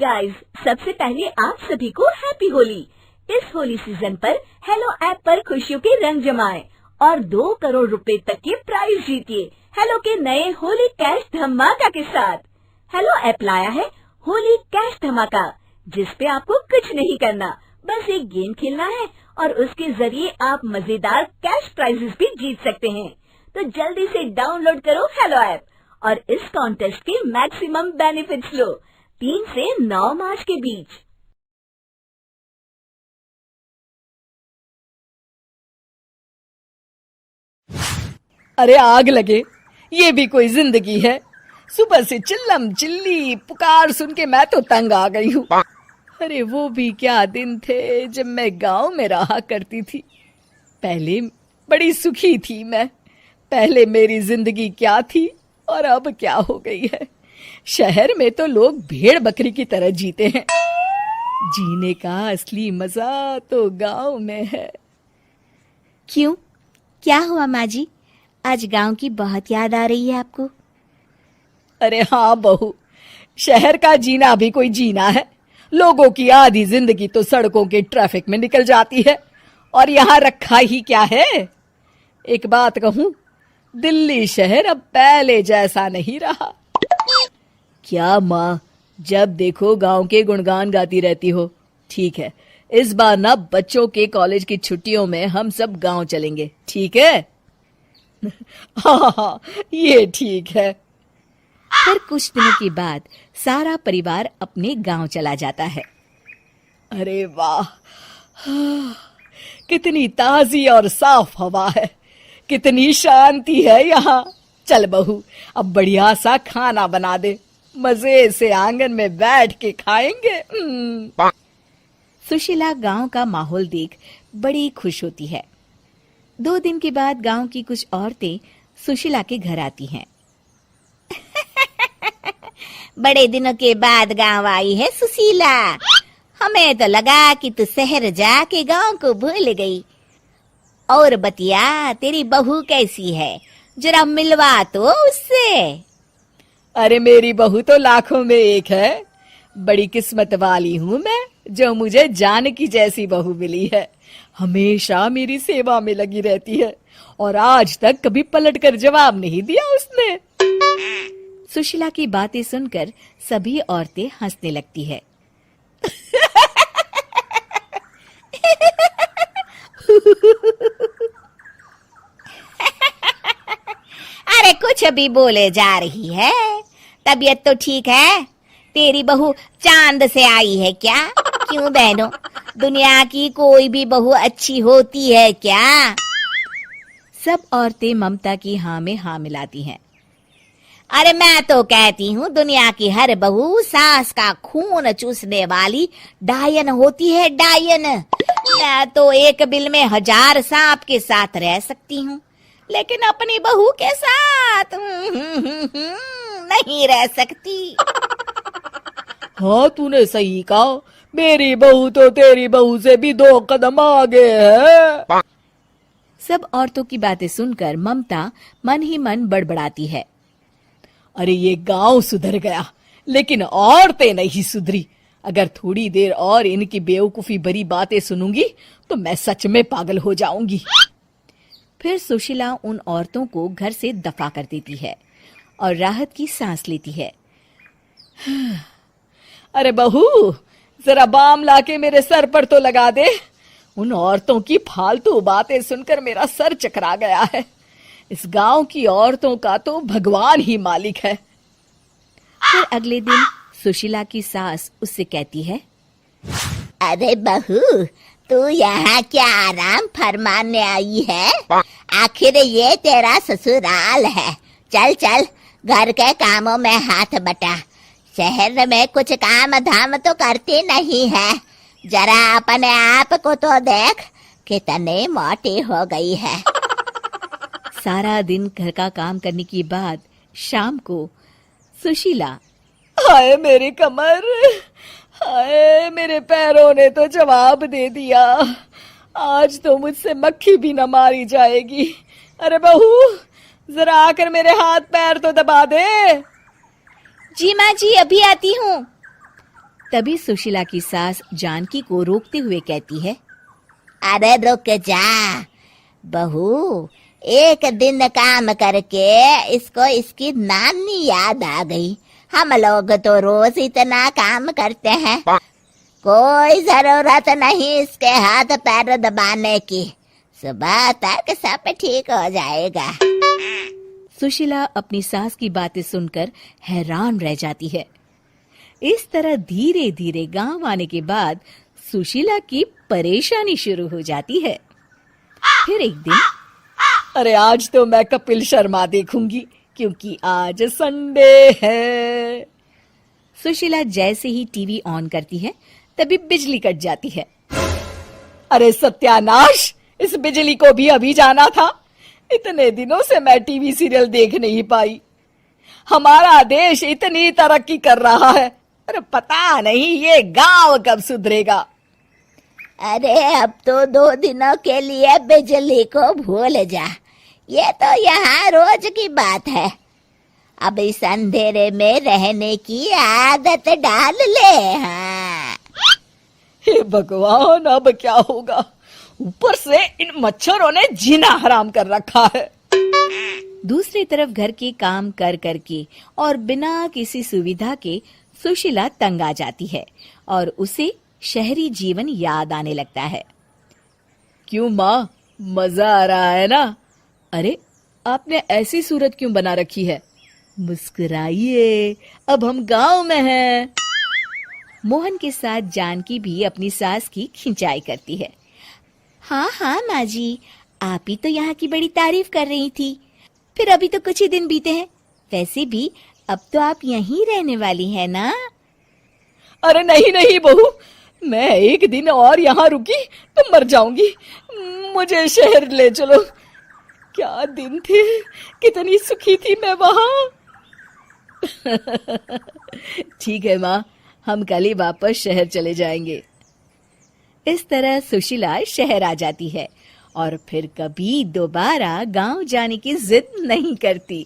Guys, सबसे पहले आप सभी को हैप्पी होली। इस होली सीजन पर हेलो ऐप पर खुशियों के रंग जमाएं और 2 करोड़ रुपए तक के प्राइज जीतिए हेलो के नए होली कैश धमाका के साथ। हेलो ऐप लाया है होली कैश धमाका, जिस पे आपको कुछ नहीं करना, बस एक गेम खेलना है और उसके जरिए आप मजेदार कैश प्राइजेस भी जीत सकते हैं। तो जल्दी से डाउनलोड करो हेलो ऐप और इस कॉन्टेस्ट के मैक्सिमम बेनिफिट्स लो 3 से 9 मार्च के बीच। अरे आग लगे, ये भी कोई जिंदगी है। सुबह से चिल्लम चिल्ली पुकार सुन के मैं तो तंग आ गई हूँ। अरे वो भी क्या दिन थे जब मैं गांव में रहा करती थी। पहले बड़ी सुखी थी मैं। पहले मेरी जिंदगी क्या थी और अब क्या हो गई है। शहर में तो लोग भेड़ बकरी की तरह जीते हैं। जीने का असली मजा तो गांव में है। क्यों, क्या हुआ माँ जी? आज गांव की बहुत याद आ रही है आपको? अरे हाँ बहू, शहर का जीना भी कोई जीना है। लोगों की आधी जिंदगी तो सड़कों के ट्रैफिक में निकल जाती है और यहाँ रखा ही क्या है। एक बात कहूँ, दिल्ली शहर अब पहले जैसा नहीं रहा। क्या माँ, जब देखो गांव के गुणगान गाती रहती हो। ठीक है, इस बार ना बच्चों के कॉलेज की छुट्टियों में हम सब गांव चलेंगे, ठीक है? हाँ, ये ठीक है। फिर कुछ दिनों के बाद सारा परिवार अपने गांव चला जाता है। अरे वाह, कितनी ताजी और साफ हवा है, कितनी शांति है यहाँ। चल बहू, अब बढ़िया सा खाना बना दे, मजे से आंगन में बैठ के खाएंगे। सुशीला गांव का माहौल देख बड़ी खुश होती है। 2 दिन के बाद गांव की कुछ औरतें सुशीला के घर आती हैं। बड़े दिनों के बाद गांव आई है सुशीला। हमें तो लगा कि तू शहर जाके गांव को भूल गई। और बतिया, तेरी बहू कैसी है? जरा मिलवा तो उससे। अरे मेरी बहू तो लाखों में एक है। बड़ी किस्मत वाली हूँ मैं जो मुझे जानकी जैसी बहू मिली है। हमेशा मेरी सेवा में लगी रहती है और आज तक कभी पलटकर जवाब नहीं दिया उसने। सुशीला की बातें सुनकर सभी औरतें हंसने लगती है। अरे कुछ भी बोले जा रही है। तबीयत तो ठीक है? तेरी बहू चांद से आई है क्या? क्यों बहनों, दुनिया की कोई भी बहू अच्छी होती है क्या? सब औरतें ममता की हाँ में हाँ मिलाती हैं। अरे मैं तो कहती हूँ दुनिया की हर बहू सास का खून चूसने वाली डायन होती है, डायन। मैं तो एक बिल में 1000 सांप के साथ रह सकती हूँ, लेकिन अपनी बहू के साथ नहीं रह सकती। हाँ, तूने सही कहा। मेरी बहू तो तेरी बहू से भी 2 कदम आगे है। सब औरतों की बातें सुनकर ममता मन ही मन बड़बड़ाती है। अरे ये गांव सुधर गया, लेकिन औरतें नहीं सुधरी। अगर थोड़ी देर और इनकी बेवकूफी भरी बातें सुनूंगी तो मैं सच में पागल हो जाऊंगी। फिर सुशीला उन औरतों को घर से दफा कर देती है और राहत की सांस लेती है। अरे बहू, जरा बाम लाके मेरे सर पर तो लगा दे। उन औरतों की फालतू बातें सुनकर मेरा सर चकरा गया है। इस गांव की औरतों का तो भगवान ही मालिक है। फिर अगले दिन सुशीला की सास उससे कहती है, अरे बहू, तू यहाँ क्या आराम फरमाने आई है? आखिर ये तेरा ससुराल है। चल चल, घर के कामों में हाथ बटा। शहर में कुछ काम धाम तो करती नहीं है। जरा अपने आप को तो देख, कितनी मोटी हो गई है। सारा दिन घर का काम करने के बाद शाम को सुशीला, हाय मेरी कमर, हाय मेरे पैरों ने तो जवाब दे दिया। आज तो मुझसे मक्खी भी न मारी जाएगी। अरे बहू, जरा आकर मेरे हाथ पैर तो दबा दे। जी माँ जी, अभी आती हूँ। तभी सुशीला की सास जानकी को रोकते हुए कहती है, अरे रुक जा बहू, एक दिन काम करके इसको इसकी नानी याद आ गई। हम लोग तो रोज इतना काम करते हैं, कोई जरूरत नहीं इसके हाथ पैर दबाने की, सुबह तक सब ठीक हो जाएगा। सुशीला अपनी सास की बातें सुनकर हैरान रह जाती है। इस तरह धीरे धीरे गांव आने के बाद सुशीला की परेशानी शुरू हो जाती है। फिर एक दिन, अरे आज तो मैं कपिल शर्मा देखूंगी क्योंकि आज संडे है। सुशीला जैसे ही टीवी ऑन करती है तभी बिजली कट जाती है। अरे सत्यानाश, इस बिजली को भी अभी जाना था। इतने दिनों से मैं टीवी सीरियल देख नहीं पाई। हमारा देश इतनी तरक्की कर रहा है, अरे पता नहीं ये गांव कब सुधरेगा। अरे अब तो 2 दिनों के लिए बिजली को भूल जा, ये तो यहाँ रोज की बात है। अब इस अंधेरे में रहने की आदत डाल ले। हाँ। हे भगवान, अब क्या होगा? ऊपर से इन मच्छरों ने जीना हराम कर रखा है। दूसरी तरफ घर के काम कर करके और बिना किसी सुविधा के सुशीला तंग आ जाती है और उसे शहरी जीवन याद आने लगता है। क्यों माँ, मजा आ रहा है ना? अरे आपने ऐसी सूरत क्यों बना रखी है? मुस्कुराइए, अब हम गांव में हैं। मोहन के साथ जानकी भी अपनी सास की खिंचाई करती है। हाँ हाँ माँ जी, आप ही तो यहाँ की बड़ी तारीफ कर रही थी। फिर अभी तो कुछ ही दिन बीते हैं, वैसे भी अब तो आप यहीं रहने वाली हैं ना? अरे नहीं नहीं बहू, मैं एक दिन और यहाँ रुकी तो मर जाऊंगी। मुझे शहर ले चलो। क्या दिन थे, कितनी सुखी थी मैं वहाँ। ठीक है माँ, हम कल ही वापस शहर चले जाएंगे। इस तरह सुशीला शहर आ जाती है और फिर कभी दोबारा गांव जाने की जिद नहीं करती।